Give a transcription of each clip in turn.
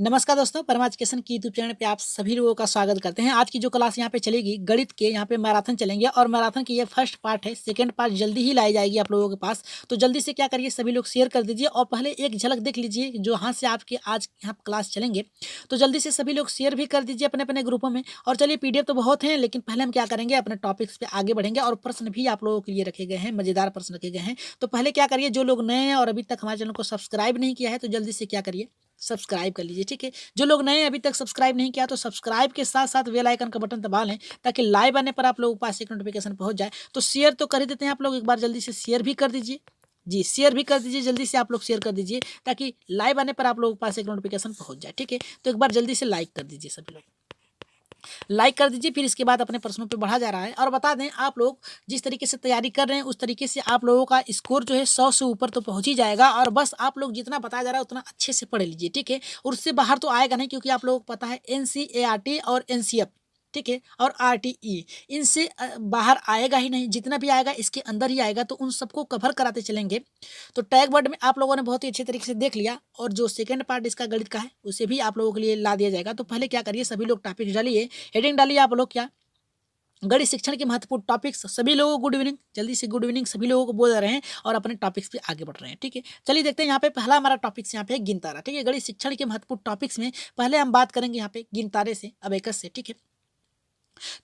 नमस्कार दोस्तों, परमा एजुकेशन की यूट्यूब चैनल पे आप सभी लोगों का स्वागत करते हैं। आज की जो क्लास यहाँ पे चलेगी गणित के, यहाँ पे मैराथन चलेंगे और मैराथन की ये फर्स्ट पार्ट है। सेकंड पार्ट जल्दी ही लाई जाएगी आप लोगों के पास। तो जल्दी से क्या करिए, सभी लोग शेयर कर दीजिए और पहले एक झलक देख लीजिए जो यहाँ से आपके आज यहाँ क्लास चलेंगे। तो जल्दी से सभी लोग शेयर भी कर दीजिए अपने अपने ग्रुपों में। और चलिए, पीडीएफ तो बहुत हैं, लेकिन पहले हम क्या करेंगे, अपने टॉपिक्स पे आगे बढ़ेंगे और प्रश्न भी आप लोगों के लिए रखे गए हैं, मजेदार प्रश्न रखे गए हैं। तो पहले क्या करिए, जो लोग नए हैं और अभी तक हमारे चैनल को सब्सक्राइब नहीं किया है तो जल्दी से क्या करिए, सब्सक्राइब कर लीजिए। ठीक है, जो लोग नए अभी तक सब्सक्राइब नहीं किया तो सब्सक्राइब के साथ साथ बेल आइकन का बटन दबा लें ताकि लाइव आने पर आप लोगों के पास एक नोटिफिकेशन पहुंच जाए। तो शेयर तो कर ही देते हैं आप लोग, एक बार जल्दी से शेयर भी कर दीजिए। जी, शेयर भी कर दीजिए, जल्दी से आप लोग शेयर कर दीजिए ताकि लाइव आने पर आप लोगों के पास एक नोटिफिकेशन पहुंच जाए। ठीक है, तो एक बार जल्दी से लाइक कर दीजिए, सभी लोग लाइक कर दीजिए। फिर इसके बाद अपने प्रश्नों पे बढ़ा जा रहा है। और बता दें, आप लोग जिस तरीके से तैयारी कर रहे हैं उस तरीके से आप लोगों का स्कोर जो है 100 से ऊपर तो पहुंच ही जाएगा। और बस आप लोग जितना बताया जा रहा है उतना अच्छे से पढ़ लीजिए। ठीक है, और उससे बाहर तो आएगा नहीं, क्योंकि आप लोगों को पता है एनसीईआरटी और एनसीएफ, ठीक है, और आरटीई, इनसे बाहर आएगा ही नहीं। जितना भी आएगा इसके अंदर ही आएगा, तो उन सबको कवर कराते चलेंगे। तो टैग वर्ड में आप लोगों ने बहुत ही अच्छे तरीके से देख लिया, और जो सेकंड पार्ट इसका गणित का है उसे भी आप लोगों के लिए ला दिया जाएगा। तो पहले क्या करिए, सभी लोग टॉपिक डालिए, हेडिंग डालिए आप लोग क्या, गणित शिक्षण के महत्वपूर्ण टॉपिक्स। सभी लोगों को गुड इवनिंग, जल्दी से गुड इवनिंग सभी लोगों को बोल रहे हैं और अपने टॉपिक्स पे आगे बढ़ रहे हैं। ठीक है, चलिए देखते हैं। यहाँ पे पहला हमारा टॉपिक्स यहाँ पे है गिनतारा। ठीक है, गणित शिक्षण के महत्वपूर्ण टॉपिक्स में पहले हम बात करेंगे यहाँ पे गिनतारे से, अबेकस से। ठीक है,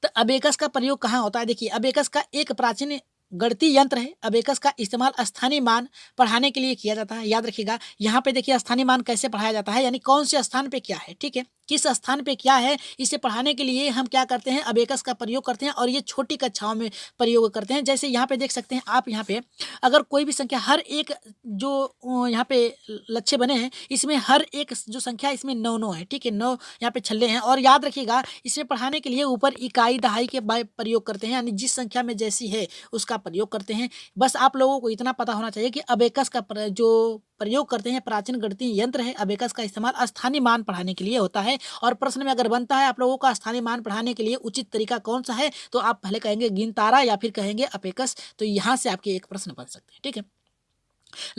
तो अबेकस का प्रयोग कहाँ होता है? देखिए, अबेकस का एक प्राचीन गणितीय यंत्र है। अबेकस का इस्तेमाल स्थानीय मान पढ़ाने के लिए किया जाता है। याद रखिएगा, यहाँ पे देखिए स्थानीय मान कैसे पढ़ाया जाता है, यानी कौन से स्थान पे क्या है। ठीक है, किस स्थान पे क्या है, इसे पढ़ाने के लिए हम क्या करते हैं, अबेकस का प्रयोग करते हैं। और ये छोटी कक्षाओं में प्रयोग करते हैं। जैसे यहाँ पे देख सकते हैं आप, यहाँ पे अगर कोई भी संख्या, हर एक जो यहाँ पे लक्ष्य बने हैं, इसमें हर एक जो संख्या इसमें 9 है। ठीक है, 9 यहाँ पे छल्ले हैं। और याद रखिएगा, इसमें पढ़ाने के लिए ऊपर इकाई दहाई के प्रयोग करते हैं, यानी जिस संख्या में जैसी है उसका प्रयोग करते हैं। बस आप लोगों को इतना पता होना चाहिए कि अबेकस का जो प्रयोग करते हैं, प्राचीन गणितीय यंत्र है। अबेकस का इस्तेमाल स्थानीय मान पढ़ाने के लिए होता है। और प्रश्न में अगर बनता है आप लोगों का स्थानीय मान पढ़ाने के लिए उचित तरीका कौन सा है, तो आप पहले कहेंगे गिनतारा या फिर कहेंगे अबेकस। तो यहाँ से आपके एक प्रश्न बन सकते हैं। ठीक है,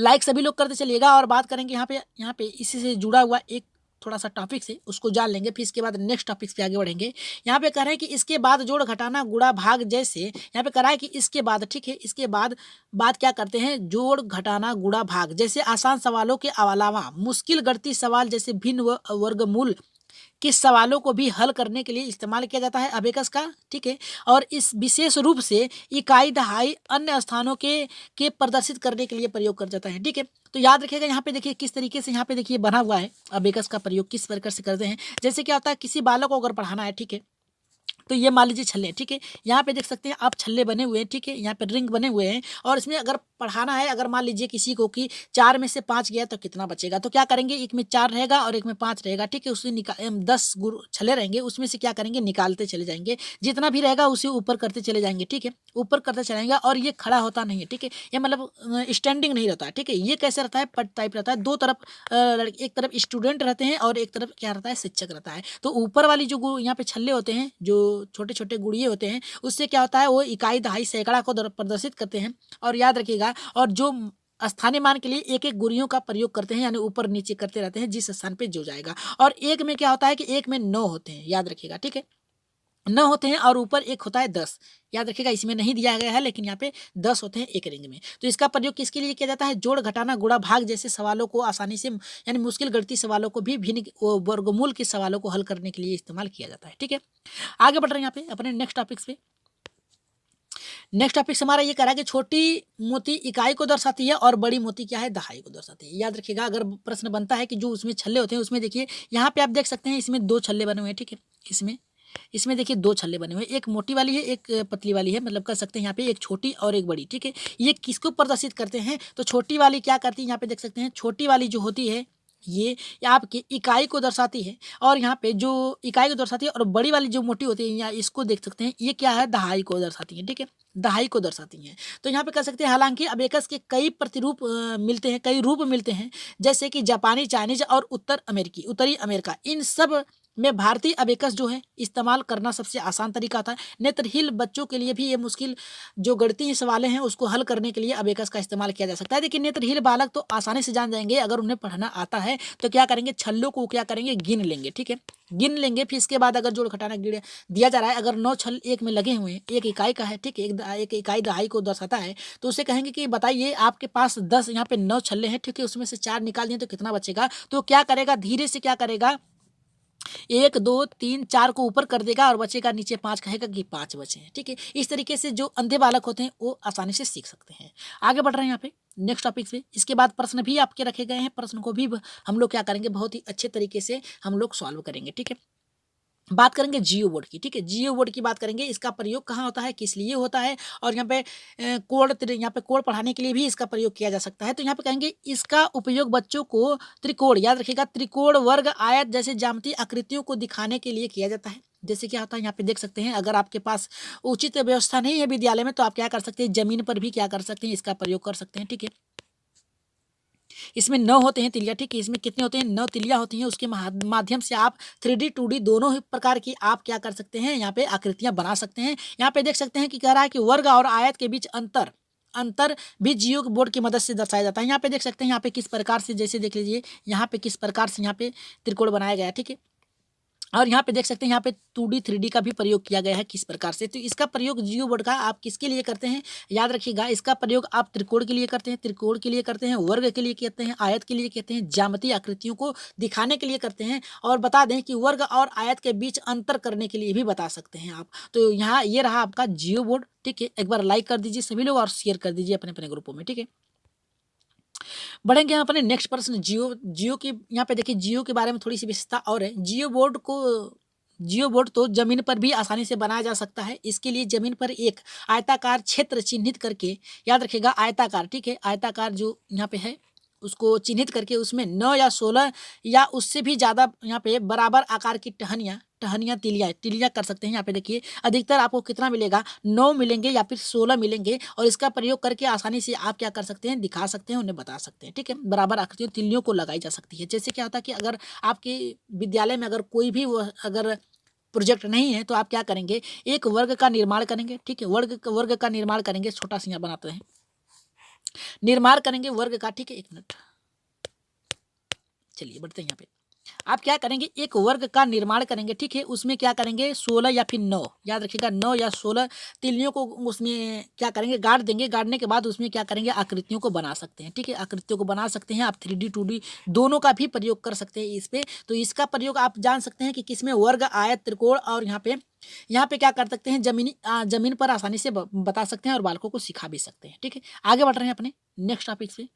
लाइक सभी लोग करते चलिएगा। और बात करेंगे यहाँ पे इसी से जुड़ा हुआ एक थोड़ा सा टॉपिक से, उसको जान लेंगे। फिर इसके बाद नेक्स्ट टॉपिक्स पे आगे बढ़ेंगे। यहाँ पे कह रहे हैं कि इसके बाद जोड़ घटाना गुणा भाग, जैसे यहाँ पे कह रहा है कि इसके बाद, ठीक है, इसके बाद क्या करते हैं, जोड़ घटाना गुणा भाग जैसे आसान सवालों के अलावा मुश्किल गणितीय सवाल जैसे भिन्न व वर्गमूल किस सवालों को भी हल करने के लिए इस्तेमाल किया जाता है अबेकस का। ठीक है, और इस विशेष रूप से इकाई दहाई अन्य स्थानों के प्रदर्शित करने के लिए प्रयोग कर जाता है। ठीक है, तो याद रखिएगा, यहाँ पे देखिए किस तरीके से यहाँ पे देखिए बना हुआ है। अबेकस का प्रयोग किस प्रकार से करते हैं, जैसे क्या होता है, किसी बालक को अगर पढ़ाना है, ठीक है, तो ये मान लीजिए छल्ले। ठीक है, यहाँ पे देख सकते हैं आप, छल्ले बने हुए हैं। ठीक है, यहाँ पे रिंग बने हुए हैं। और इसमें अगर पढ़ाना है, अगर मान लीजिए किसी को कि 4 में से 5 गया तो कितना बचेगा, तो क्या करेंगे, एक में 4 रहेगा और एक में 5 रहेगा। ठीक है, उससे 10 छल्ले रहेंगे, उसमें से क्या करेंगे, निकालते चले जाएंगे। जितना भी रहेगा उसे ऊपर करते चले जाएंगे। ठीक है, ऊपर करते चले जाएंगे। और ये खड़ा होता नहीं है। ठीक है, ये मतलब स्टैंडिंग नहीं रहता है। ठीक है, ये कैसे रहता है, पट टाइप रहता है। दो तरफ एक तरफ स्टूडेंट रहते हैं और एक तरफ क्या रहता है, शिक्षक रहता है। तो ऊपर वाली जो यहाँ पे छल्ले होते हैं, जो छोटे छोटे गुड़िए होते हैं, उससे क्या होता है, वो इकाई दहाई सैकड़ा को प्रदर्शित करते हैं। और याद रखिएगा, और जो स्थानीय मान के लिए एक एक गुड़ियों का प्रयोग करते हैं, यानी ऊपर नीचे करते रहते हैं जिस स्थान पे जो जाएगा। और एक में क्या होता है कि एक में 9 होते हैं, याद रखिएगा। ठीक है, 9 होते हैं और ऊपर एक होता है 10। याद रखिएगा, इसमें नहीं दिया गया है, लेकिन यहाँ पे 10 होते हैं एक रिंग में। तो इसका प्रयोग किसके लिए किया जाता है, जोड़ घटाना गुणा भाग जैसे सवालों को आसानी से, यानी मुश्किल गणितीय सवालों को भी भिन्न वर्गमूल के सवालों को हल करने के लिए इस्तेमाल किया जाता है। ठीक है, आगे बढ़ रहे हैं यहाँ पे अपने नेक्स्ट टॉपिक्स पे। नेक्स्ट टॉपिक हमारा ये कह रहा है कि छोटी मोती इकाई को दर्शाती है और बड़ी मोती क्या है, दहाई को दर्शाती है। याद रखिएगा, अगर प्रश्न बनता है कि जो उसमें छल्ले होते हैं, उसमें देखिए यहाँ पे आप देख सकते हैं, इसमें 2 छल्ले बने हुए हैं। ठीक है, इसमें देखिए 2 छल्ले बने हुए हैं, एक मोटी वाली है, एक पतली वाली है। मतलब कर सकते हैं यहाँ पे एक छोटी और एक बड़ी। ठीक है, ये किसको प्रदर्शित करते हैं, तो छोटी वाली क्या करती है, यहाँ पे देख सकते हैं, छोटी वाली जो होती है ये आपकी इकाई को दर्शाती है। और यहाँ पे जो इकाई को दर्शाती है, और बड़ी वाली जो मोटी होती है, यहाँ इसको देख सकते हैं, ये क्या है, दहाई को दर्शाती है। ठीक है, दहाई को दर्शाती हैं। तो यहाँ पे कर सकते हैं, हालांकि अबेकस के कई प्रतिरूप मिलते हैं, कई रूप मिलते हैं, जैसे कि जापानी, चाइनीज और उत्तरी अमेरिका। इन सब में भारतीय अबेकस जो है इस्तेमाल करना सबसे आसान तरीका होता है। नेत्रहीन बच्चों के लिए भी ये मुश्किल जो गणितीय सवालें हैं उसको हल करने के लिए अबेकस का इस्तेमाल किया जा सकता है। देखिए नेत्रहीन बालक तो आसानी से जान जाएंगे, अगर उन्हें पढ़ना आता है तो क्या करेंगे, छल्लों को क्या करेंगे, गिन लेंगे। ठीक है, गिन लेंगे, फिर इसके बाद अगर जोड़ घटाना दिया जा रहा है, अगर 9 छल एक में लगे हुए हैं, एक इकाई का है, ठीक है, एक इकाई दहाई को दर्शाता है, तो उसे कहेंगे कि बताइए आपके पास 10 यहाँ पे 9 छल्ले हैं, ठीक है, उसमें से 4 निकाल दिए तो कितना बचेगा। तो क्या करेगा, धीरे से क्या करेगा, 1 2 3 4 को ऊपर कर देगा और बचेगा नीचे 5, कहेगा कि 5 बचे हैं। ठीक है, इस तरीके से जो अंधे बालक होते हैं वो आसानी से सीख सकते हैं। आगे बढ़ रहे हैं यहाँ पे नेक्स्ट टॉपिक पे। इसके बाद प्रश्न भी आपके रखे गए हैं, प्रश्न को भी हम लोग क्या करेंगे, बहुत ही अच्छे तरीके से हम लोग सॉल्व करेंगे। ठीक है, बात करेंगे जियो बोर्ड की। ठीक है, जियो बोर्ड की बात करेंगे, इसका प्रयोग कहाँ होता है, किस लिए होता है, और यहाँ पे यहाँ पे कोड पढ़ाने के लिए भी इसका प्रयोग किया जा सकता है। तो यहाँ पे कहेंगे इसका उपयोग बच्चों को त्रिकोण, याद रखिएगा, त्रिकोण, वर्ग, आयत जैसे ज्यामितीय आकृतियों को दिखाने के लिए किया जाता है। जैसे क्या होता है, यहाँ पे देख सकते हैं, अगर आपके पास उचित व्यवस्था नहीं है विद्यालय में तो आप क्या कर सकते हैं, जमीन पर भी क्या कर सकते हैं, इसका प्रयोग कर सकते हैं। ठीक है, इसमें 9 होते हैं तिलिया। ठीक है, इसमें कितने होते हैं, 9 तिलिया होती हैं। उसके माध्यम से आप 3D 2D दोनों ही प्रकार की आप क्या कर सकते हैं, यहाँ पे आकृतियां बना सकते हैं। यहाँ पे देख सकते हैं कि कह रहा है कि वर्ग और आयत के बीच अंतर भी जियो बोर्ड की मदद से दर्शाया जाता है। यहाँ पे देख सकते हैं, यहाँ पे किस प्रकार से, जैसे देख लीजिए यहाँ पे किस प्रकार से यहाँ पे त्रिकोण बनाया गया है। ठीक है, और यहाँ पे देख सकते हैं, यहाँ पे 2D 3D का भी प्रयोग किया गया है किस प्रकार से। तो इसका प्रयोग जियो बोर्ड का आप किसके लिए करते हैं, याद रखिएगा, इसका प्रयोग आप त्रिकोण के लिए करते हैं, त्रिकोण के लिए करते हैं, वर्ग के लिए करते हैं, आयत के लिए करते हैं, ज्यामितीय आकृतियों को दिखाने के लिए करते हैं, और बता दें कि वर्ग और आयत के बीच अंतर करने के लिए भी बता सकते हैं आप। तो यहाँ ये रहा आपका जियो बोर्ड। ठीक है, एक बार लाइक कर दीजिए सभी लोग और शेयर कर दीजिए अपने अपने ग्रुपों में। ठीक है, बढ़ेंगे हम अपने नेक्स्ट प्रश्न, जियो की। यहाँ पे देखिए जियो के बारे में थोड़ी सी विशेषता और है। जियो बोर्ड तो जमीन पर भी आसानी से बनाया जा सकता है। इसके लिए जमीन पर एक आयताकार क्षेत्र चिन्हित करके, याद रखिएगा आयताकार, ठीक है, आयताकार जो यहाँ पे है उसको चिन्हित करके उसमें 9 या 16 या उससे भी ज़्यादा यहाँ पे बराबर आकार की टहनियाँ तिलियाँ कर सकते हैं। यहाँ पे देखिए अधिकतर आपको कितना मिलेगा, 9 मिलेंगे या फिर 16 मिलेंगे, और इसका प्रयोग करके आसानी से आप क्या कर सकते हैं, दिखा सकते हैं, उन्हें बता सकते हैं। ठीक है, बराबर आकृतियों तिलियों को लगाई जा सकती है। जैसे क्या होता है कि अगर आपके विद्यालय में अगर कोई भी अगर प्रोजेक्ट नहीं है तो आप क्या करेंगे, एक वर्ग का निर्माण करेंगे। ठीक है, वर्ग का निर्माण करेंगे, छोटा सा यहाँ बनाते हैं, निर्माण करेंगे वर्ग का। ठीक है, 1 मिनट, चलिए बढ़ते हैं यहाँ पे। आप क्या करेंगे, एक वर्ग का निर्माण करेंगे। ठीक है, उसमें क्या करेंगे, 16 या फिर 9, याद रखिएगा 9 या 16 तिलियों को उसमें क्या करेंगे, गाड़ देंगे। गाड़ने के बाद उसमें क्या करेंगे, आकृतियों को बना सकते हैं। ठीक है, आकृतियों को बना सकते हैं आप, 3D 2D दोनों का भी प्रयोग कर सकते हैं इस पे। तो इसका प्रयोग आप जान सकते हैं कि किसमें, वर्ग, आयत, त्रिकोण, और यहाँ पे क्या कर सकते हैं, जमीन पर आसानी से बता सकते हैं और बालकों को सिखा भी सकते हैं। ठीक है, आगे बढ़ रहे हैं अपने नेक्स्ट टॉपिक से।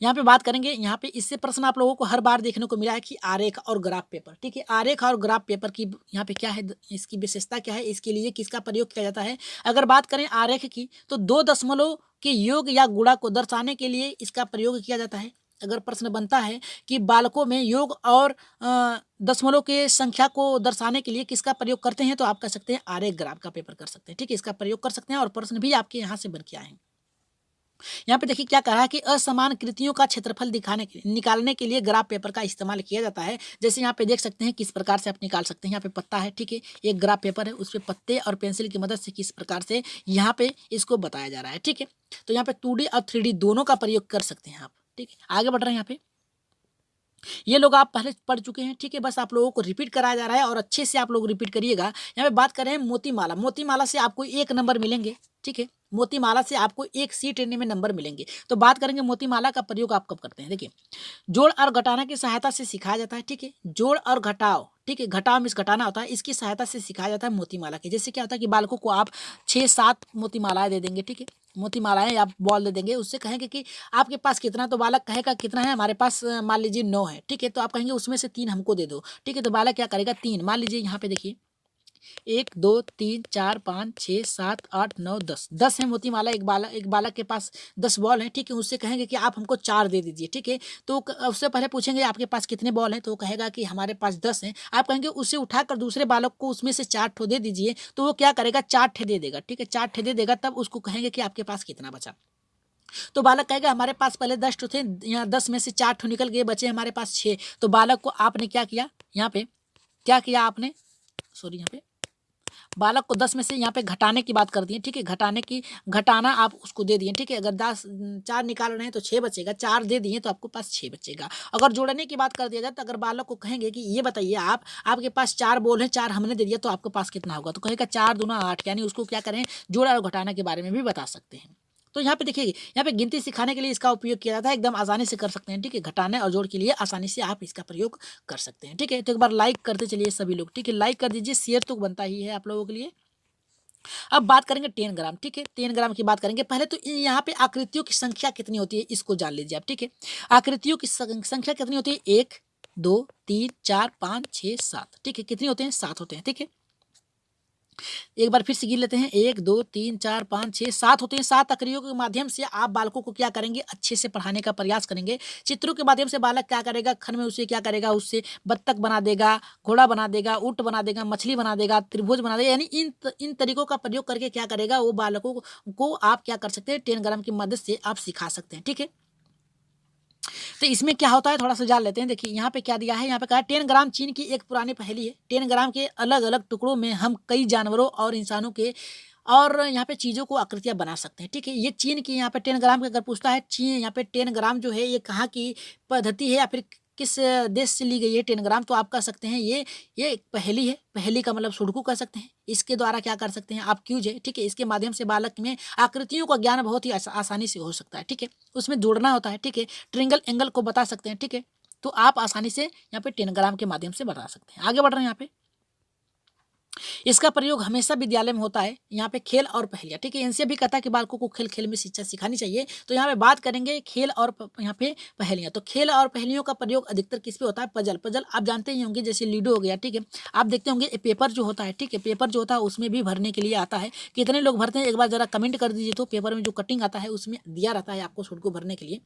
यहाँ पे बात करेंगे, यहाँ पे इससे प्रश्न आप लोगों को हर बार देखने को मिला है कि आरेख और ग्राफ पेपर। ठीक है, आरेख और ग्राफ पेपर की यहाँ पे क्या है, इसकी विशेषता क्या है, इसके लिए किसका प्रयोग किया जाता है। अगर बात करें आरेख की तो 2 दशमलव के योग या गुणा को दर्शाने के लिए इसका प्रयोग किया जाता है। अगर प्रश्न बनता है कि बालकों में योग और दशमलव के संख्या को दर्शाने के लिए किसका प्रयोग करते हैं, तो आप कह सकते हैं आरेख ग्राफ का पेपर कर सकते हैं। ठीक है, इसका प्रयोग कर सकते हैं और प्रश्न भी आपके यहाँ से बन के आए हैं। यहाँ पे देखिए क्या कहा है कि असमान कृतियों का क्षेत्रफल निकालने के लिए ग्राफ पेपर का इस्तेमाल किया जाता है। जैसे यहाँ पे देख सकते हैं किस प्रकार से आप निकाल सकते हैं। यहाँ पे पत्ता है, ठीक है, एक ग्राफ पेपर है, उस पे पत्ते और पेंसिल की मदद से किस प्रकार से यहाँ पे इसको बताया जा रहा है। ठीक है, तो यहाँ पे 2D और 3D दोनों का प्रयोग कर सकते हैं आप। ठीक है, आगे बढ़ रहे हैं। यहाँ पे ये लोग आप पहले पढ़ चुके हैं। ठीक है, बस आप लोगों को रिपीट कराया जा रहा है और अच्छे से आप लोग रिपीट करिएगा। यहाँ पे बात कर रहे हैं मोतीमाला। मोतीमाला से आपको 1 नंबर मिलेंगे। ठीक है, मोतीमाला से आपको 1 सीट लेने में नंबर मिलेंगे। तो बात करेंगे मोतीमाला का प्रयोग आप कब करते हैं। देखिए, जोड़ और घटाना की सहायता से सिखाया जाता है। ठीक है, जोड़ और घटाओ, ठीक है, घटाव में घटाना होता है, इसकी सहायता से सिखाया जाता है मोतीमाला की। जैसे क्या होता है कि बालकों को आप 6-7 मोतीमालाएं दे देंगे। ठीक है, मोतीमालाएं आप बॉल दे देंगे, उससे कहेंगे कि आपके पास कितना, तो बालक कहेगा कितना है, हमारे पास मान लीजिए 9 है। ठीक है, तो आप कहेंगे उसमें से 3 हमको दे दो। ठीक है, तो बालक क्या करेगा, 3, मान लीजिए यहाँ पे देखिए 1 2 3 4 5 6 7 8 9 10 है मोतीमाला। एक बालक के पास 10 बॉल हैं। ठीक है, उससे कहेंगे कि आप हमको 4 दे दीजिए। ठीक है, तो उससे पहले पूछेंगे आपके पास कितने बॉल हैं, तो वो कहेगा कि हमारे पास 10 हैं। आप कहेंगे उससे उठाकर दूसरे बालक को उसमें से 4 ठो दे दीजिए, तो वो क्या करेगा, 4 ठे दे देगा। ठीक है, 4 ठे दे देगा, तब उसको कहेंगे कि आपके पास कितना बचा। तो बालक कहेगा हमारे पास पहले 10 ठो थे, यहाँ 10 में से 4 ठो निकल गए, बचे हमारे पास 6। तो बालक को आपने क्या किया, यहाँ पे क्या किया आपने, सॉरी यहाँ पे बालक को 10 में से यहाँ पे घटाने की बात कर दी है, ठीक है, घटाना आप उसको दे दिए, ठीक है। अगर 10 4 निकाल रहे हैं तो 6 बचेगा, 4 दे दिए तो आपको पास 6 बचेगा। अगर जोड़ने की बात कर दिया जाए तो अगर बालक को कहेंगे कि ये बताइए आपके पास 4 बॉल है, 4 हमने दे दिया तो आपके पास कितना होगा, तो कहेगा 4 दूना 8, यानी उसको क्या करें, जोड़ा और घटाना के बारे में भी बता सकते हैं। तो यहाँ पे देखिए, यहाँ पे गिनती सिखाने के लिए इसका उपयोग किया जाता है, एकदम आसानी से कर सकते हैं, ठीक है। घटाने और जोड़ के लिए आसानी से आप इसका प्रयोग कर सकते हैं, ठीक है। तो एक बार लाइक करते चलिए सभी लोग, ठीक है, लाइक कर दीजिए, शेयर तो बनता ही है आप लोगों के लिए। अब बात करेंगे 10 ग्राम, ठीक है, 10 ग्राम की बात करेंगे। पहले तो यहाँ पे आकृतियों की संख्या कितनी होती है इसको जान लीजिए आप, ठीक है। आकृतियों की संख्या कितनी होती है, 1 2 3 4 5 6 7, ठीक है। कितनी होते हैं, 7 होते हैं, ठीक है। एक बार फिर से गिन लेते हैं, 1 2 3 4 5 6 7 होते हैं। 7 आकृतियों के माध्यम से आप बालकों को क्या करेंगे, अच्छे से पढ़ाने का प्रयास करेंगे। चित्रों के माध्यम से बालक क्या करेगा, खन में उसे क्या करेगा, उससे बत्तख बना देगा, घोड़ा बना देगा, ऊंट बना देगा, मछली बना देगा, त्रिभुज बना देगा, यानी इन तरीकों का प्रयोग करके क्या करेगा, वो बालकों को आप क्या कर सकते हैं, 10 ग्राम की मदद से आप सिखा सकते हैं, ठीक है। तो इसमें क्या होता है थोड़ा सा जान लेते हैं। देखिए यहाँ पे क्या दिया है, यहाँ पे कहा है 10 ग्राम चीन की एक पुरानी पहेली है। 10 ग्राम के अलग अलग टुकड़ों में हम कई जानवरों और इंसानों के और यहाँ पे चीज़ों को आकृतियाँ बना सकते हैं, ठीक है। ये चीन की यहाँ पे 10 ग्राम का अगर पूछता है, चीन यहाँ पे 10 ग्राम जो है ये कहाँ की पद्धति है या फिर किस देश से ली गई है 10 ग्राम, तो आप कह सकते हैं ये एक पहेली है। पहेली का मतलब सुडोकू कह सकते हैं। इसके द्वारा क्या कर सकते हैं आप, क्यूज है, ठीक है। इसके माध्यम से बालक में आकृतियों का ज्ञान बहुत ही आसानी से हो सकता है, ठीक है। उसमें जोड़ना होता है, ठीक है, ट्रिंगल एंगल को बता सकते हैं, ठीक है। तो आप आसानी से यहाँ पे 10 ग्राम के माध्यम से बता सकते हैं। आगे बढ़ रहे हैं यहाँ पे, इसका प्रयोग हमेशा विद्यालय में होता है, यहाँ पे खेल और पहेलियाँ, ठीक है। इनसे भी कहता है कि बालकों को खेल खेल में शिक्षा सिखानी चाहिए। तो यहाँ पे बात करेंगे खेल और यहाँ पे पहेलियाँ। तो खेल और पहेलियों का प्रयोग अधिकतर किस पे होता है, पजल आप जानते ही होंगे, जैसे लूडो हो गया, ठीक है। आप देखते होंगे पेपर जो होता है, ठीक है, पेपर जो होता है उसमें भी भरने के लिए आता है। कितने लोग भरते हैं एक बार जरा कमेंट कर दीजिए। तो पेपर में जो कटिंग आता है उसमें दिया रहता है आपको सुडोकू भरने के लिए।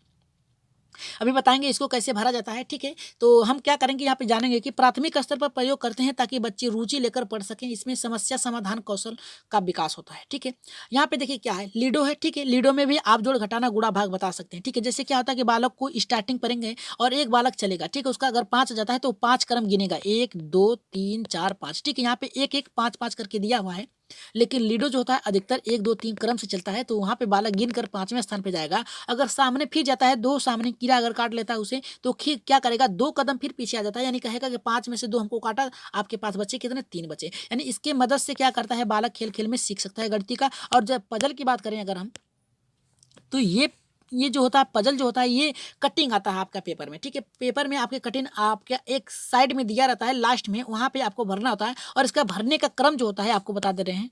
अभी बताएंगे इसको कैसे भरा जाता है, ठीक है। तो हम क्या करेंगे यहाँ पे जानेंगे कि प्राथमिक स्तर पर प्रयोग करते हैं ताकि बच्चे रुचि लेकर पढ़ सकें। इसमें समस्या समाधान कौशल का विकास होता है, ठीक है। यहाँ पे देखिए क्या है, लीडो है, ठीक है। लीडो में भी आप जोड़ घटाना गुणा भाग बता सकते हैं, ठीक है। जैसे क्या होता है कि बालक को स्टार्टिंग करेंगे और एक बालक चलेगा, ठीक है। उसका अगर 5 जाता है तो 5 क्रम गिनेगा, 1 2 3 4 5, ठीक है। यहाँ पे 1 1 5 5 करके दिया हुआ है। लेकिन लीडो जो होता है अधिकतर 1 2 3 क्रम से चलता है। तो वहां पे बालक गिन कर 5वें स्थान पे जाएगा। अगर सामने फिर जाता है, 2 सामने कीड़ा अगर काट लेता है उसे, तो क्या करेगा, 2 कदम फिर पीछे आ जाता है, यानी कहेगा कि 5 में से 2 हमको काटा, आपके पास बचे कितने, 3 बचे। यानी इसके मदद से क्या करता है बालक, खेल खेल में सीख सकता है गणित का। और जब पजल की बात करें अगर हम, तो ये जो होता है पजल जो होता है, ये कटिंग आता है आपका पेपर में, ठीक है। पेपर में आपके कटिंग आपका एक साइड में दिया रहता है, लास्ट में वहां पे आपको भरना होता है। और इसका भरने का क्रम जो होता है आपको बता दे रहे हैं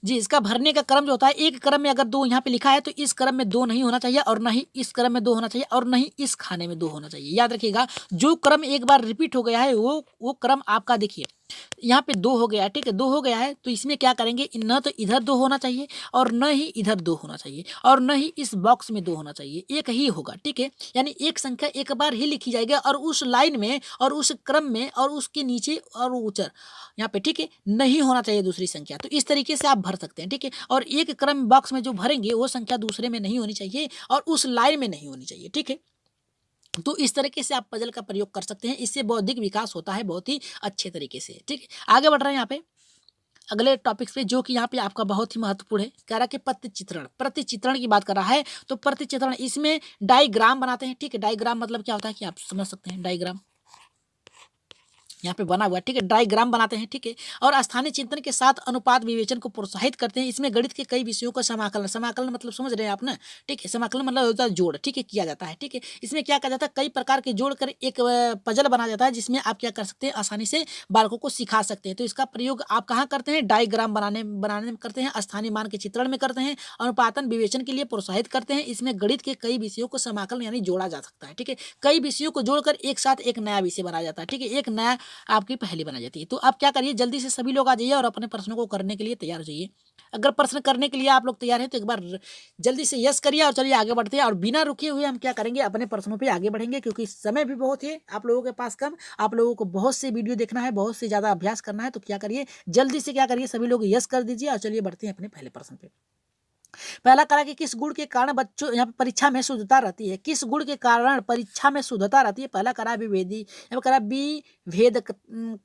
जी। इसका भरने का क्रम जो होता है, एक क्रम में अगर 2 यहाँ पे लिखा है तो इस क्रम में 2 नहीं होना चाहिए, और ना ही इस क्रम में 2 होना चाहिए, और ना ही इस खाने में 2 होना चाहिए। याद रखिएगा, जो क्रम एक बार रिपीट हो गया है वो क्रम आपका देखिए यहाँ पे 2 हो गया है, ठीक है। 2 हो गया है तो इसमें क्या करेंगे, न तो इधर 2 होना चाहिए और न ही इधर 2 होना चाहिए, और न ही इस बॉक्स में 2 होना चाहिए, एक ही होगा, ठीक है। यानी एक संख्या एक बार ही लिखी जाएगी और उस लाइन में और उस क्रम में और उसके नीचे और ऊपर यहाँ पे, ठीक है, नहीं होना चाहिए दूसरी संख्या। तो इस तरीके से आप भर सकते हैं, ठीक है। और एक क्रम बॉक्स में जो भरेंगे वो संख्या दूसरे में नहीं होनी चाहिए और उस लाइन में नहीं होनी चाहिए, ठीक है। तो इस तरीके से आप पजल का प्रयोग कर सकते हैं। इससे बौद्धिक विकास होता है बहुत ही अच्छे तरीके से, ठीक है। आगे बढ़ रहे हैं यहाँ पे अगले टॉपिक्स पे, जो कि यहाँ पे आपका बहुत ही महत्वपूर्ण है। कह रहा है कि प्रतिचित्रण की बात कर रहा है। तो प्रतिचित्रण, इसमें डायग्राम बनाते हैं, ठीक है। डायग्राम मतलब क्या होता है कि आप समझ सकते हैं, डायग्राम यहाँ पे बना हुआ है, ठीक है। डायग्राम बनाते हैं, ठीक है। और स्थानीय चिंतन के साथ अनुपात विवेचन को प्रोत्साहित करते हैं। इसमें गणित के कई विषयों का समाकलन मतलब समझ रहे हैं आप ना, ठीक है। समाकलन मतलब होता है जोड़, ठीक है, किया जाता है, ठीक है। इसमें क्या किया जाता है, कई प्रकार के जोड़ कर एक पजल बना जाता है, जिसमें आप क्या कर सकते हैं, आसानी से बालकों को सिखा सकते हैं। तो इसका प्रयोग आप कहाँ करते हैं, डायग्राम बनाने में करते हैं, स्थानीय मान के चित्रण में करते हैं, अनुपातन विवेचन के लिए प्रोत्साहित करते हैं। इसमें गणित के कई विषयों को समाकलन यानी जोड़ा जा सकता है, ठीक है। कई विषयों को जोड़कर एक साथ एक नया विषय बनाया जाता है, ठीक है। एक नया आपकी पहेली बना जाती है। तो आप क्या करिए, जल्दी से सभी लोग आ जाइए और अपने प्रश्नों को करने के लिए तैयार हो जाइए। अगर प्रश्न करने के लिए आप लोग तैयार हैं तो एक बार जल्दी से यस करिए और चलिए आगे बढ़ते हैं। और बिना रुके हुए हम क्या करेंगे, अपने प्रश्नों पे आगे बढ़ेंगे, क्योंकि समय भी बहुत है आप लोगों के पास कम। आप लोगों को बहुत से वीडियो देखना है, बहुत से ज़्यादा अभ्यास करना है। तो क्या करिए, जल्दी से क्या करिए, सभी लोग यस कर दीजिए और चलिए बढ़ते हैं अपने पहले प्रश्न पे। पहला करा कि किस गुण के कारण बच्चों यहाँ पे परीक्षा में शुद्धता रहती है, किस गुण के कारण परीक्षा में शुद्धता रहती है। पहला करा विभेदी, यहाँ पे करा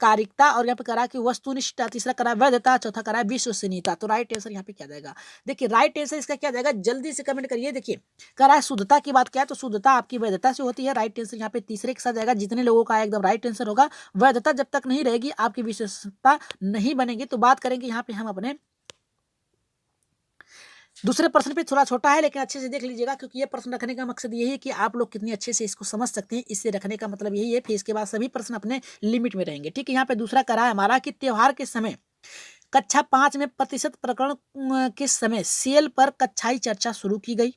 कारिकता, और यहाँ पे करा कि वस्तुनिष्ठता, तीसरा करा वैधता, चौथा करा विश्वसनीयता। तो राइट आंसर यहाँ पे क्या जाएगा? देखिए राइट आंसर इसका क्या जाएगा, जल्दी से कमेंट करिए। देखिए करा शुद्धता की बात क्या है, तो शुद्धता आपकी वैधता से होती है। राइट आंसर यहाँ पे तीसरे के साथ जाएगा। जितने लोगों का एकदम राइट आंसर होगा, वैधता जब तक नहीं रहेगी आपकी विशेषता नहीं बनेगी। तो बात करेंगे यहाँ पे हम अपने दूसरे प्रश्न पे। थोड़ा छोटा है लेकिन अच्छे से देख लीजिएगा, क्योंकि ये प्रश्न रखने का मकसद यही है कि आप लोग कितनी अच्छे से इसको समझ सकते हैं। इससे रखने का मतलब यही है, फिर इसके बाद सभी प्रश्न अपने लिमिट में रहेंगे। ठीक है, यहाँ पे दूसरा करा है हमारा कि त्योहार के समय कक्षा 5 में प्रतिशत प्रकरण के समय सेल पर कक्षाई चर्चा शुरू की गई।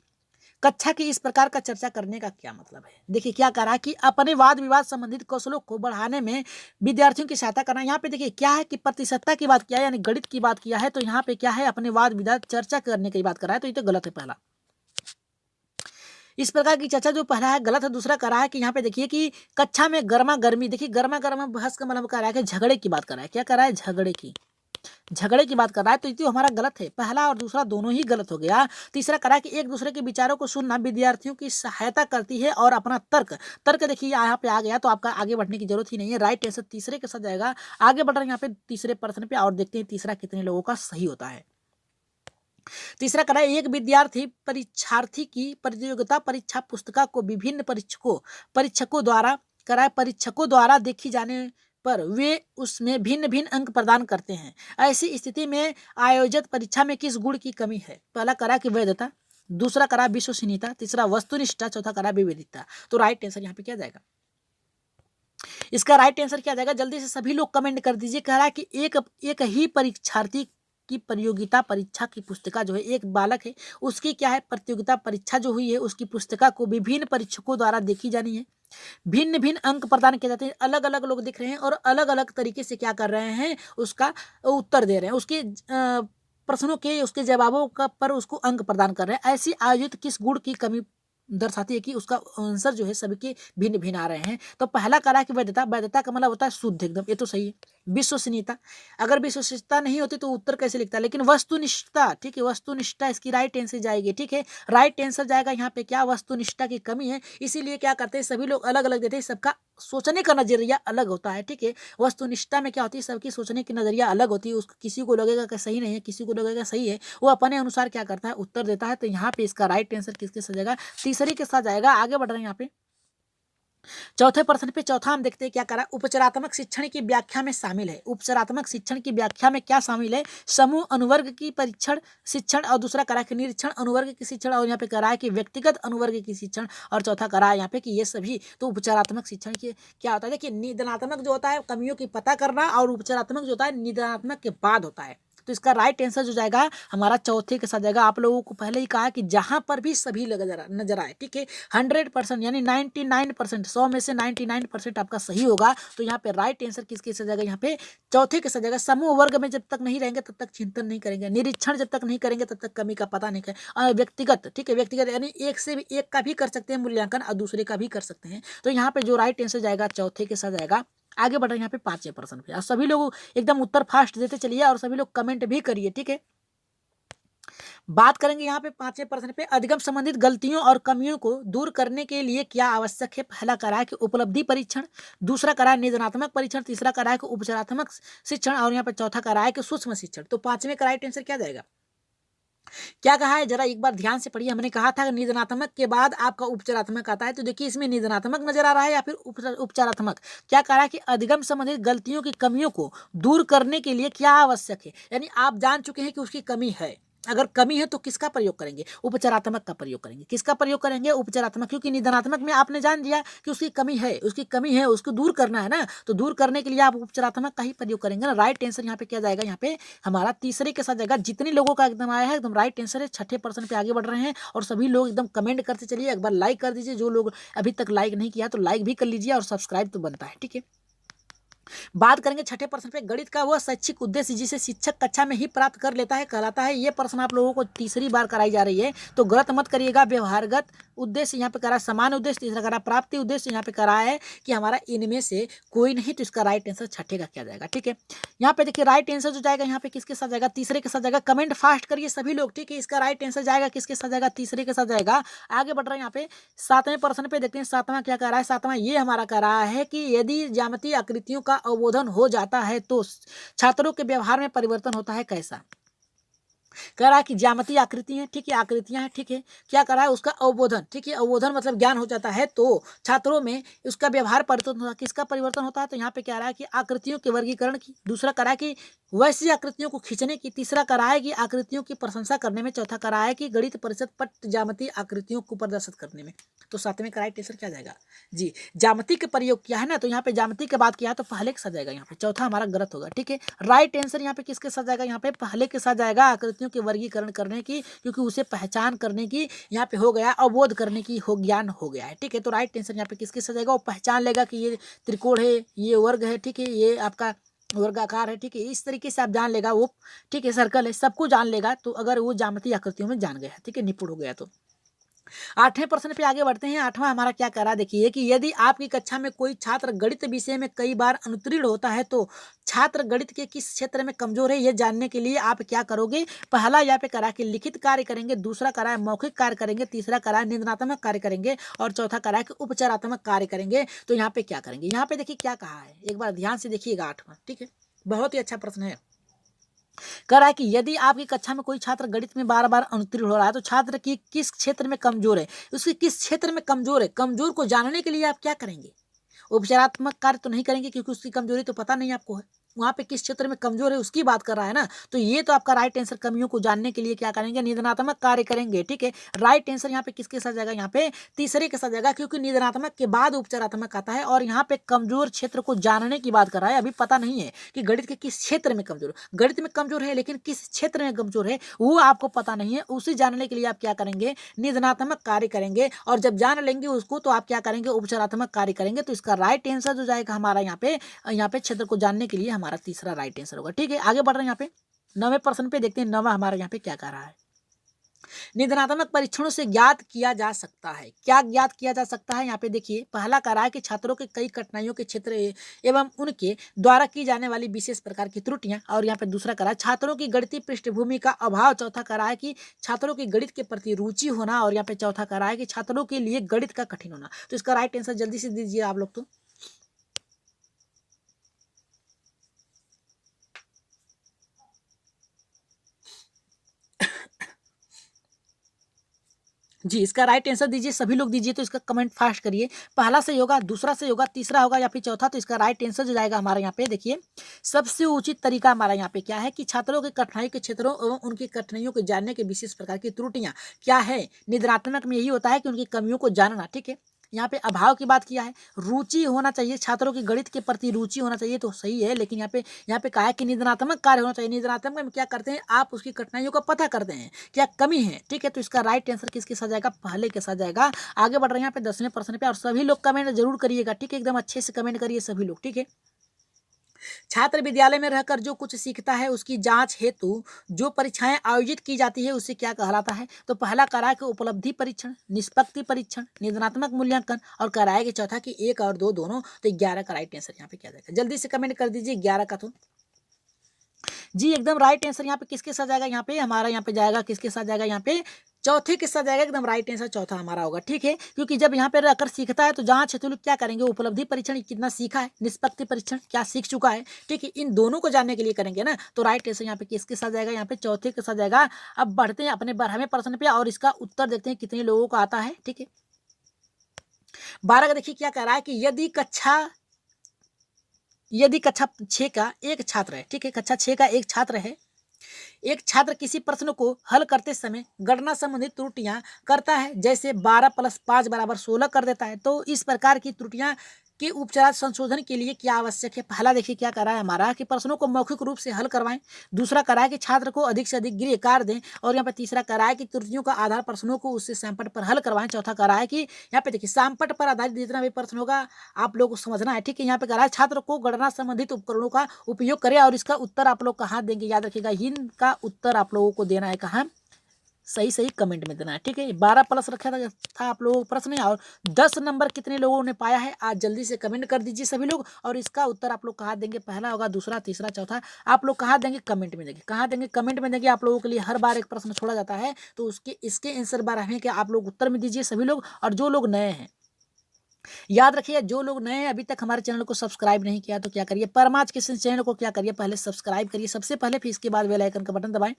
कक्षा की इस प्रकार का चर्चा करने का क्या मतलब है? देखिए क्या करा कि अपने वाद विवाद संबंधित कौशलों को बढ़ाने में विद्यार्थियों की सहायता करना। यहाँ पे देखिए क्या है कि प्रतिशतता की बात किया है, यानी गणित की बात किया है। तो यहाँ पे क्या है, अपने वाद विवाद चर्चा करने की बात करा है, तो ये तो गलत है। पहला इस प्रकार की चर्चा जो पहला है गलत है। दूसरा करा है कि यहाँ पे देखिए कि कक्षा में गर्मा गर्मी, देखिए गर्मा गर्मा बहस का मतलब करा है कि झगड़े की बात करा है। क्या करा है, झगड़े की बात कर रहा है। तो ये तो हमारा गलत है, पहला और दूसरा दोनों ही गलत हो गया। तीसरा करा कि एक दूसरे के विचारों को सुनना विद्यार्थियों की सहायता करती है और अपना तर्क देखिए यहाँ पे आ गया, तो आपका आगे बढ़ने की जरूरत ही नहीं है। राइट आंसर तीसरे के साथ जाएगा। आगे बढ़ रहे हैं यहाँ पे तीसरे प्रश्न पे और देखते हैं तीसरा कितने लोगों का सही होता है। तीसरा करा एक विद्यार्थी परीक्षार्थी की प्रतियोगिता परीक्षा पुस्तिका को विभिन्न परीक्षकों द्वारा देखी जाने पर वे उसमें भिन्न भिन्न अंक प्रदान करते हैं। ऐसी स्थिति में आयोजित परीक्षा में किस गुण की कमी है? पहला करा कि वैधता, दूसरा करा विश्वसनीयता, तीसरा वस्तुनिष्ठता, चौथा करा विविधता। तो राइट आंसर यहाँ पे क्या जाएगा? इसका राइट आंसर क्या जाएगा? जल्दी से सभी लोग कमेंट कर दीजिए। कह रहा है कि एक ही परीक्षार्थी की प्रतियोगिता परीक्षा की पुस्तिका जो है, एक बालक है उसकी क्या है प्रतियोगिता परीक्षा जो हुई है उसकी पुस्तिका को विभिन्न परीक्षकों द्वारा देखी जानी है। भिन्न भिन्न अंक प्रदान किए जाते हैं। अलग अलग लोग दिख रहे हैं और अलग अलग तरीके से क्या कर रहे हैं, उसका उत्तर दे रहे हैं, उसके प्रश्नों के उसके जवाबों का पर उसको अंक प्रदान कर रहे हैं। ऐसी आयोजित किस गुण की कमी दर्शाती है कि उसका आंसर जो है सबके भिन्न भिन्न आ रहे हैं? तो पहला करा कि वैधता का मतलब होता है शुद्ध एकदम, ये तो सही है। विश्वसनीयता, अगर विश्वसनीयता नहीं होती तो उत्तर कैसे लिखता है? लेकिन वस्तुनिष्ठता, ठीक है, वस्तुनिष्ठता इसकी राइट आंसर जाएगी। ठीक है, राइट आंसर जाएगा यहाँ पे क्या, वस्तुनिष्ठता की कमी है। इसीलिए क्या करते हैं सभी लोग अलग अलग देते हैं, सबका सोचने का नजरिया अलग होता है। ठीक है, वस्तुनिष्ठता में क्या होती है, सबकी सोचने की नजरिया अलग होती है। उसको किसी को लगेगा कि सही नहीं है, किसी को लगेगा सही है, वो अपने अनुसार क्या करता है, उत्तर देता है। तो यहाँ पे इसका राइट आंसर किसके साथ जाएगा? तीसरे के साथ जाएगा। आगे बढ़ रहे हैं यहाँ पे चौथे प्रश्न पे। चौथा हम देखते हैं क्या करा, उपचारात्मक शिक्षण की व्याख्या में शामिल है। उपचारात्मक शिक्षण की व्याख्या में क्या शामिल है? समूह अनुवर्ग की परीक्षण शिक्षण, और दूसरा करा कि निरीक्षण अनुवर्ग की शिक्षण, और यहाँ पे करा है कि व्यक्तिगत अनुवर्ग की शिक्षण, और चौथा करा है यहाँ पे कि ये सभी। तो उपचारात्मक शिक्षण की क्या होता है? देखिए निदानात्मक जो होता है कमियों की पता करना, और उपचारात्मक जो होता है निदानात्मक के बाद होता है। तो इसका राइट आंसर जो जाएगा हमारा चौथे के साथ जाएगा। आप लोगों को पहले ही कहा कि जहां पर भी सभी नजर आए, ठीक है, 100% यानी 99%, 100 में से 99% आपका सही होगा। तो यहाँ पे राइट आंसर किसके साथ जाएगा? यहाँ पे चौथे के साथ जाएगा। समूह वर्ग में जब तक नहीं रहेंगे तब तक चिंतन नहीं करेंगे, निरीक्षण जब तक नहीं करेंगे तब तक कमी का पता नहीं करेंगे, और व्यक्तिगत, ठीक है, व्यक्तिगत यानी एक से भी एक का भी कर सकते हैं मूल्यांकन और दूसरे का भी कर सकते हैं। तो यहाँ पे जो राइट आंसर जाएगा चौथे के साथ जाएगा। आगे बढ़ रहे हैं यहाँ पे पांचवें प्रश्न पे, और सभी लोग एकदम उत्तर फास्ट देते चलिए और सभी लोग कमेंट भी करिए। ठीक है, बात करेंगे यहाँ पे पांचवें प्रश्न पे, अधिगम संबंधित गलतियों और कमियों को दूर करने के लिए क्या आवश्यक है? पहला करा है कि उपलब्धि परीक्षण, दूसरा करा है निदानात्मक परीक्षण, तीसरा करा है कि उपचारात्मक शिक्षण, और यहाँ पे चौथा करा है कि सूक्ष्म शिक्षण। तो पांचवें का राइट आंसर क्या जाएगा? क्या कहा है जरा एक बार ध्यान से पढ़िए। हमने कहा था निदानात्मक के बाद आपका उपचारात्मक आता है, तो देखिए इसमें निदानात्मक नजर आ रहा है या फिर उपचारात्मक। क्या कहा है कि अधिगम संबंधित गलतियों की कमियों को दूर करने के लिए क्या आवश्यक है, यानी आप जान चुके हैं कि उसकी कमी है। अगर कमी है तो किसका प्रयोग करेंगे? उपचारात्मक का प्रयोग करेंगे। किसका प्रयोग करेंगे? उपचारात्मक, क्योंकि निदानात्मक में आपने जान दिया कि उसकी कमी है, उसको दूर करना है ना, तो दूर करने के लिए आप उपचारात्मक का ही प्रयोग करेंगे ना। राइट आंसर यहाँ पे क्या जाएगा? यहाँ पे हमारा तीसरे के साथ जाएगा। जितने लोगों का एकदम आया है एकदम राइट आंसर है। छठे प्रश्न पे आगे बढ़ रहे हैं और सभी लोग एकदम कमेंट करते चलिए। एक बार लाइक कर दीजिए, जो लोग अभी तक लाइक नहीं किया तो लाइक भी कर लीजिए, और सब्सक्राइब तो बनता है। ठीक है, बात करेंगे छठे प्रश्न पे, गणित का वह शैक्षिक उद्देश्य जिसे शिक्षक कक्षा में ही प्राप्त कर लेता है कहलाता है। ये प्रश्न आप लोगों को तीसरी बार कराई जा रही है, तो गलत मत करिएगा। व्यवहारगत उद्देश्य यहाँ पे करा, समान उद्देश्य तीसरा करा, प्राप्ति उद्देश्य यहाँ पे करा है कि हमारा इनमें से कोई नहीं, तो इसका राइट आंसर छठे का क्या जाएगा। ठीक है, यहाँ पे देखिए राइट आंसर जो जाएगा यहाँ पे किसके साथ जाएगा, तीसरे के साथ जाएगा। कमेंट फास्ट करिए सभी लोग। ठीक है, इसका राइट आंसर जाएगा किसके साथ जाएगा, तीसरे के साथ जाएगा। आगे बढ़ रहे हैं यहाँ पे सातवें प्रश्न पे देखते हैं। सातवां क्या कह रहा है, सातवां ये हमारा कह रहा है कि यदि ज्यामितीय आकृतियों का अवबोधन हो जाता है तो छात्रों के व्यवहार में परिवर्तन होता है कैसा। कह रहा है कि ज्यामितीय आकृति है, ठीक है, आकृतियां हैं, ठीक है, क्या कर रहा है उसका अवबोधन, ठीक है, अवबोधन मतलब ज्ञान हो जाता है तो छात्रों में उसका व्यवहार परिवर्तन होता है। किसका परिवर्तन होता है, तो यहाँ पे कह रहा है कि आकृतियों के वर्गीकरण की, दूसरा कह रहा है कि वैसी आकृतियों को खींचने की, तीसरा कह रहा है कि आकृतियों की प्रशंसा करने में, चौथा कह रहा है कि गणित परिषद पट ज्यामितीय आकृतियों को प्रदर्शित करने में। तो सातवें का राइट आंसर क्या जाएगा जी, ज्यामिति का प्रयोग किया है ना, तो यहाँ पे ज्यामिति की बात किया है तो पहले के साथ जाएगा, यहाँ पे चौथा हमारा गलत होगा। ठीक है, राइट आंसर यहाँ पे किसके साथ जाएगा, यहाँ पे पहले के साथ जाएगा, आकृतियों के वर्गीकरण करने की, क्योंकि उसे पहचान करने की यहाँ पे हो गया, अवबोध करने की हो ज्ञान हो गया है। ठीक है, तो राइट आंसर यहाँ पे किसके साथ जाएगा, वो पहचान लेगा कि ये त्रिकोण है, ये वर्ग है, ठीक है, ये आपका वर्गाकार है, ठीक है, इस तरीके से आप जान लेगा वो, ठीक है, सर्कल है, सबको जान लेगा। तो अगर वो ज्यामितीय आकृतियों में जान गया, ठीक है, निपुण हो गया तो। आठवें प्रश्न पे आगे बढ़ते हैं। आठवां हमारा क्या कह रहा है, देखिए कि यदि आपकी कक्षा में कोई छात्र गणित विषय में कई बार अनुत्तीर्ण होता है तो छात्र गणित के किस क्षेत्र में कमजोर है यह जानने के लिए आप क्या करोगे। पहला यहाँ पे करा कि लिखित कार्य करेंगे, दूसरा करा है मौखिक कार्य करेंगे, तीसरा करा है निदानात्मक कार्य करेंगे और चौथा करा है कि उपचारात्मक कार्य करेंगे। तो यहाँ पे क्या करेंगे, यहाँ पे देखिए क्या कहा है, एक बार ध्यान से देखिएगा आठवां। ठीक है, बहुत ही अच्छा प्रश्न है। कह रहा है कि यदि आपकी कक्षा में कोई छात्र गणित में बार बार अनुत्तीर्ण हो रहा है तो छात्र की किस क्षेत्र में कमजोर है, उसकी किस क्षेत्र में कमजोर है, कमजोर को जानने के लिए आप क्या करेंगे। उपचारात्मक कार्य तो नहीं करेंगे क्योंकि उसकी कमजोरी तो पता नहीं आपको है, वहां पे किस क्षेत्र में कमजोर है उसकी बात कर रहा है ना। तो ये तो आपका राइट आंसर, कमियों को जानने के लिए क्या करेंगे, निदानात्मक कार्य करेंगे। ठीक है, राइट आंसर यहाँ पे किसके साथ जाएगा, यहाँ पे तीसरे के साथ जाएगा, क्योंकि निदानात्मक के बाद उपचारात्मक आता है और यहाँ पे कमजोर क्षेत्र को जानने की बात कर रहा है। अभी पता नहीं है कि गणित के किस क्षेत्र में कमजोर, गणित में कमजोर है लेकिन किस क्षेत्र में कमजोर है वो आपको पता नहीं है। उसे जानने के लिए आप क्या करेंगे, निदानात्मक कार्य करेंगे और जब जान लेंगे उसको तो आप क्या करेंगे, उपचारात्मक कार्य करेंगे। तो इसका राइट आंसर जो जाएगा हमारा यहाँ पे क्षेत्र को जानने के लिए हमारा तीसरा राइट आंसर होगा। ठीक है, आगे बढ़ रहे हैं यहाँ पे नवे प्रश्न पे देखते हैं। नवा हमारा यहाँ पे क्या कह रहा है, निदानात्मक परीक्षणों से ज्ञात किया जा सकता है, क्या ज्ञात किया जा सकता है। यहाँ पे देखिए पहला कह रहा है कि छात्रों के कई कठिनाइयों के क्षेत्र एवं उनके द्वारा की जाने वाली विशेष प्रकार की त्रुटियां, और यहाँ पे दूसरा कह रहा है छात्रों की गणितीय पृष्ठभूमि का अभाव, चौथा कह रहा है कि छात्रों की गणित के प्रति रुचि होना, और यहाँ पे चौथा कह रहा है कि छात्रों के लिए गणित का कठिन होना। तो इसका राइट आंसर जल्दी से दीजिए आप लोग। तो जी, इसका राइट आंसर दीजिए सभी लोग दीजिए। तो इसका कमेंट फास्ट करिए, पहला सही होगा, दूसरा सही होगा, तीसरा होगा या फिर चौथा। तो इसका राइट आंसर जो जाएगा हमारा यहाँ पे देखिए सबसे उचित तरीका हमारा यहाँ पे क्या है कि छात्रों के कठिनाई के क्षेत्रों एवं उनकी कठिनाइयों को जानने के विशेष प्रकार की त्रुटियां क्या है। निदानात्मक में यही होता है कि उनकी कमियों को जानना। ठीक है, यहाँ पे अभाव की बात किया है, रुचि होना चाहिए, छात्रों की गणित के प्रति रुचि होना चाहिए, तो सही है। लेकिन यहाँ पे कहा है कि निदानात्मक कार्य होना चाहिए। निदानात्मक में क्या करते हैं, आप उसकी कठिनाइयों का पता करते हैं क्या कमी है। ठीक है, तो इसका राइट आंसर किसके साथ जाएगा, पहले के साथ जाएगा। आगे बढ़ रहे हैं यहाँ पे 10वें प्रश्न पे, और सभी लोग कमेंट जरूर करिएगा। ठीक है, एकदम अच्छे से कमेंट करिए सभी लोग। ठीक है, छात्र विद्यालय में रहकर जो कुछ सीखता है उसकी जांच हेतु जो परीक्षाएं आयोजित की जाती है उसे क्या कहलाता है। तो पहला कह रहा है कि उपलब्धि परीक्षण, निष्पत्ति परीक्षण, निदानात्मक मूल्यांकन, और कह रहा है कि चौथा कि 1 और 2 दोनों। तो 11 का राइट आंसर यहाँ पे क्या जाएगा, जल्दी से कमेंट कर दीजिए 11 का। तो जी एकदम राइट आंसर यहाँ पे किसके साथ जाएगा, यहाँ पे हमारा यहाँ पे जाएगा किसके साथ जाएगा, यहाँ पे चौथे के साथ जाएगा। एकदम राइट आंसर चौथा हमारा होगा। ठीक है, क्योंकि जब यहाँ पे रहकर सीखता है तो जांच हेतु क्या करेंगे, उपलब्धि परीक्षण कितना सीखा है, निष्पत्ति परीक्षण क्या सीख चुका है। ठीक है, इन दोनों को जानने के लिए करेंगे ना। तो राइट आंसर यहाँ पे किसके साथ जाएगा, यहाँ पे चौथे के साथ जाएगा। अब बढ़ते हैं अपने 12वें प्रश्न पे और इसका उत्तर देखते हैं कितने लोगों को आता है। ठीक है, 12 का देखिए क्या कह रहा है कि यदि कक्षा 6 का एक छात्र है, ठीक है, कक्षा 6 का एक छात्र है, एक छात्र किसी प्रश्न को हल करते समय गणना संबंधित त्रुटियां करता है, जैसे 12 + 5 = 16 कर देता है, तो इस प्रकार की त्रुटियां के उपचार संशोधन के लिए क्या आवश्यक है। पहला देखिए क्या करा है हमारा कि प्रश्नों को मौखिक रूप से हल करवाएं। दूसरा करा है कि छात्र को अधिक से अधिक गृह कार्य दें। और यहाँ पे तीसरा करा है कि त्रुटियों का आधार प्रश्नों को उससे सैमपट पर हल करवाएं। चौथा करा है कि यहाँ पे देखिए सैमपट पर आधारित जितना भी प्रश्न होगा आप लोग को समझना है, ठीक है। यहाँ पे करा है छात्र को गणना संबंधित उपकरणों का उपयोग करें और इसका उत्तर आप लोग कहाँ देंगे, याद रखिएगा इनका उत्तर आप लोगों को देना है कहाँ, सही सही कमेंट में देना है, ठीक है। 12 प्लस रखा था आप लोगों को प्रश्न, और 10 नंबर कितने लोगों ने पाया है आज जल्दी से कमेंट कर दीजिए सभी लोग। और इसका उत्तर आप लोग कहाँ देंगे, पहला होगा, दूसरा, तीसरा, चौथा, आप लोग कहाँ देंगे, कमेंट में देंगे। कहाँ देंगे, कमेंट में देंगे। आप लोगों के लिए हर बार एक प्रश्न छोड़ा जाता है, तो उसके इसके आंसर बार है कि आप लोग उत्तर में दीजिए सभी लोग। और जो लोग नए हैं, याद रखिए, जो लोग नए हैं अभी तक हमारे चैनल को सब्सक्राइब नहीं किया तो क्या करिए, परमार्थ किशन चैनल को क्या करिए, पहले सब्सक्राइब करिए सबसे पहले, फिर इसके बाद बेल आइकन का बटन दबाएं,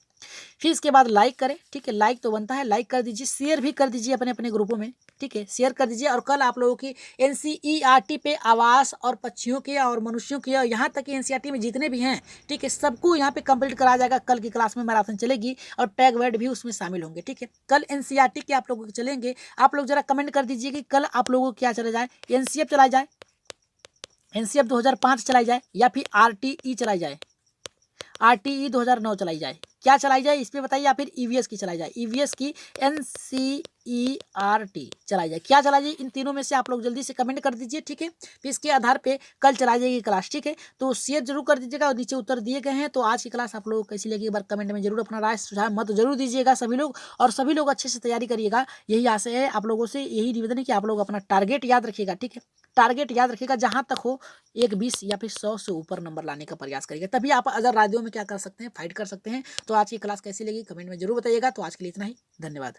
फिर इसके बाद लाइक करें, ठीक है। लाइक तो बनता है, लाइक कर दीजिए, शेयर भी कर दीजिए अपने अपने ग्रुपों में, ठीक है, शेयर कर दीजिए। और कल आप लोगों की एनसीईआरटी पे आवास और पक्षियों के और मनुष्यों के और यहाँ तक एनसीईआरटी में जितने भी हैं, ठीक है, सबको यहाँ पे कंप्लीट कराया जाएगा। कल की क्लास में मैराथन चलेगी और टैग वर्ड भी उसमें शामिल होंगे, ठीक है। कल एनसीईआरटी के आप लोगों के चलेंगे। आप लोग जरा कमेंट कर दीजिए कि कल आप लोगों को क्या चला जाए, एनसीएफ चलाई जाए, एनसीएफ 2005 चलाई जाए, या फिर आरटीई चलाई जाए, आरटीई 2009 चलाई जाए, क्या चलाई जाए इस पे बताइए, या फिर ईवीएस की चलाई जाए, ईवीएस की एनसीईआरटी चलाई जाए, क्या चलाई जाए, इन तीनों में से आप लोग जल्दी से कमेंट कर दीजिए, ठीक है। फिर इसके आधार पे कल चलाई जाएगी क्लास, ठीक है। तो शेयर जरूर कर दीजिएगा और नीचे उत्तर दिए गए हैं। तो आज की क्लास आप लोगों को कैसी लगी एक बार कमेंट में जरूर अपना राय सुझाव मत जरूर दीजिएगा सभी लोग, और सभी लोग अच्छे से तैयारी करिएगा। यही आशा है आप लोगों से, यही निवेदन है कि आप लोग अपना टारगेट याद रखिएगा, ठीक है। टारगेट याद रखिएगा, जहां तक हो 1 20 या फिर 100 से ऊपर नंबर लाने का प्रयास करिएगा, तभी आप अदर राज्यों में क्या कर सकते हैं, फाइट कर सकते हैं। तो आज की क्लास कैसी लगी कमेंट में जरूर बताइएगा। तो आज के लिए इतना ही, धन्यवाद।